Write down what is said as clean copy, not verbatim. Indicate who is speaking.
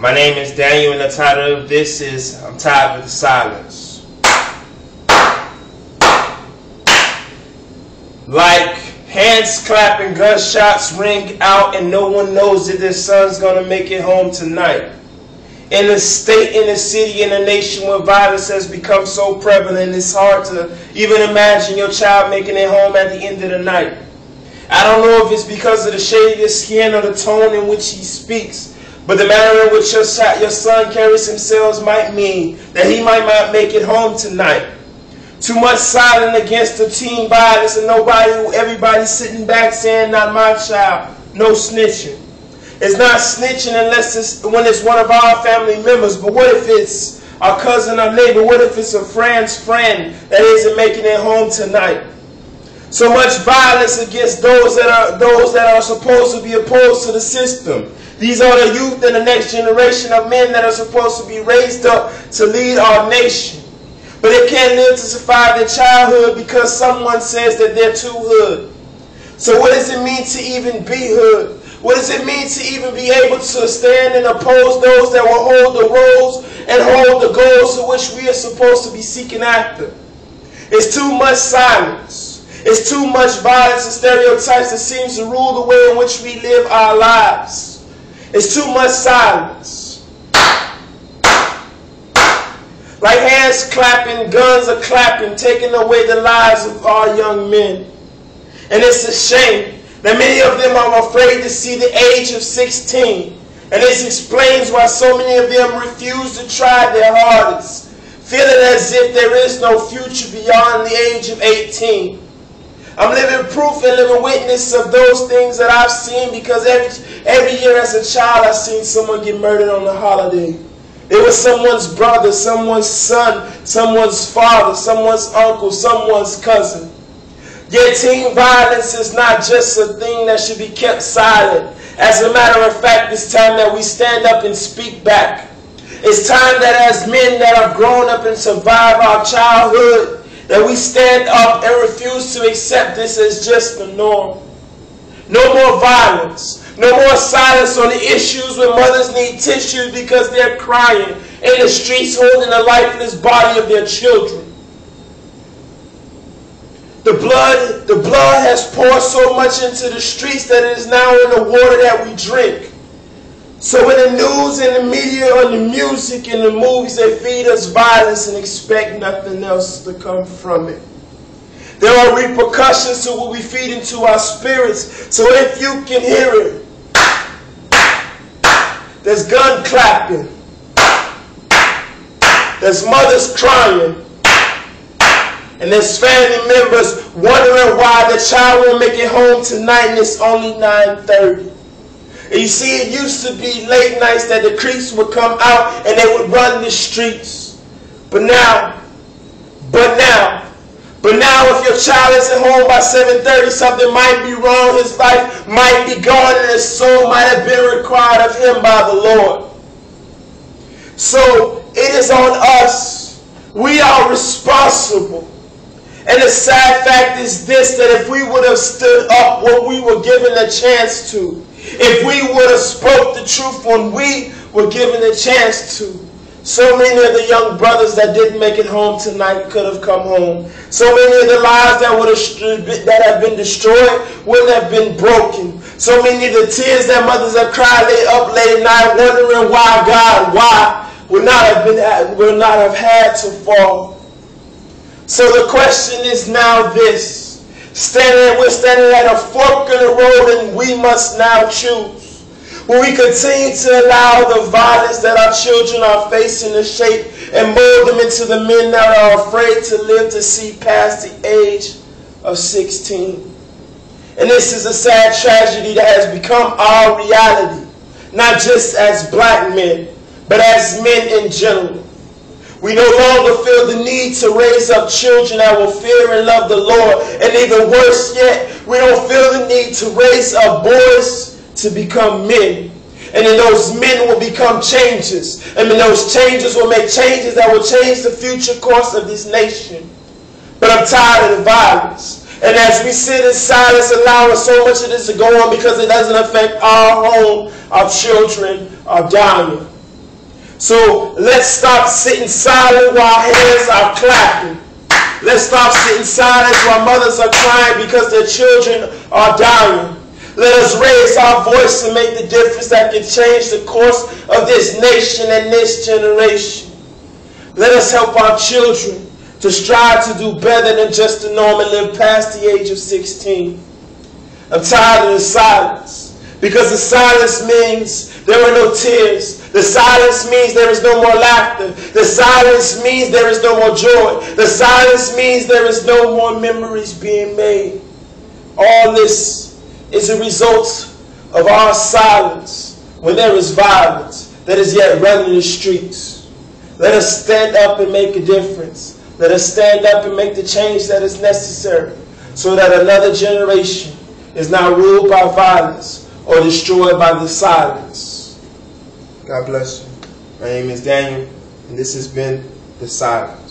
Speaker 1: My name is Daniel, and the title of this is I'm Tired of the Silence. Like hands clapping, gunshots ring out, and no one knows that their son's going to make it home tonight. In a state, in a city, in a nation where violence has become so prevalent, it's hard to even imagine your child making it home at the end of the night. I don't know if it's because of the shade of your skin or the tone in which he speaks, but the manner in which your son carries himself might mean that he might not make it home tonight. Too much silence against the teen violence, and everybody sitting back saying, not my child, no snitching. It's not snitching unless when it's one of our family members, but what if it's our cousin or neighbor? What if it's a friend's friend that isn't making it home tonight? So much violence against those that are supposed to be opposed to the system. These are the youth and the next generation of men that are supposed to be raised up to lead our nation. But they can't live to survive their childhood because someone says that they're too hood. So what does it mean to even be hood? What does it mean to even be able to stand and oppose those that will hold the roles and hold the goals to which we are supposed to be seeking after? It's too much silence. It's too much violence and stereotypes that seems to rule the way in which we live our lives. It's too much silence. Like hands clapping, guns are clapping, taking away the lives of our young men. And it's a shame that many of them are afraid to see the age of 16. And this explains why so many of them refuse to try their hardest, feeling as if there is no future beyond the age of 18. I'm living proof and living witness of those things that I've seen, because every year as a child I've seen someone get murdered on a holiday. It was someone's brother, someone's son, someone's father, someone's uncle, someone's cousin. Yet teen violence is not just a thing that should be kept silent. As a matter of fact, it's time that we stand up and speak back. It's time that as men that have grown up and survived our childhood, that we stand up and refuse to accept this as just the norm. No more violence. No more silence on the issues when mothers need tissues because they're crying in the streets holding the lifeless body of their children. The blood has poured so much into the streets that it is now in the water that we drink. So in the news, in the media, on the music, in the movies, they feed us violence and expect nothing else to come from it. There are repercussions to what we feed into our spirits. So if you can hear it, there's gun clapping, there's mothers crying, and there's family members wondering why the child won't make it home tonight and it's only 9:30. And you see, it used to be late nights that the creeps would come out and they would run the streets. But now, if your child isn't home by 7:30, something might be wrong. His life might be gone and his soul might have been required of him by the Lord. So it is on us. We are responsible. And the sad fact is this, that if we would have stood up when we were given a chance to, if we would have spoke the truth when we were given a chance to, so many of the young brothers that didn't make it home tonight could have come home. So many of the lives that have been destroyed would have been broken. So many of the tears that mothers have cried up late at night wondering why God, why would not have had to fall. So the question is now this. We're standing at a fork in the road, and we must now choose. Will we continue to allow the violence that our children are facing to shape and mold them into the men that are afraid to live to see past the age of 16? And this is a sad tragedy that has become our reality, not just as black men, but as men in general. We no longer feel the need to raise up children that will fear and love the Lord. And even worse yet, we don't feel the need to raise up boys to become men. And then those men will become changers. And then those changers will make changes that will change the future course of this nation. But I'm tired of the violence. And as we sit in silence, allowing so much of this to go on because it doesn't affect our home, our children are dying. So let's stop sitting silent while hands are clapping. Let's stop sitting silent while mothers are crying because their children are dying. Let us raise our voice and make the difference that can change the course of this nation and this generation. Let us help our children to strive to do better than just the norm and live past the age of 16. I'm tired of the silence, because the silence means there are no tears. The silence means there is no more laughter. The silence means there is no more joy. The silence means there is no more memories being made. All this is a result of our silence when there is violence that is yet running the streets. Let us stand up and make a difference. Let us stand up and make the change that is necessary so that another generation is not ruled by violence or destroyed by the silence. God bless you. My name is Daniel, and this has been The Silence.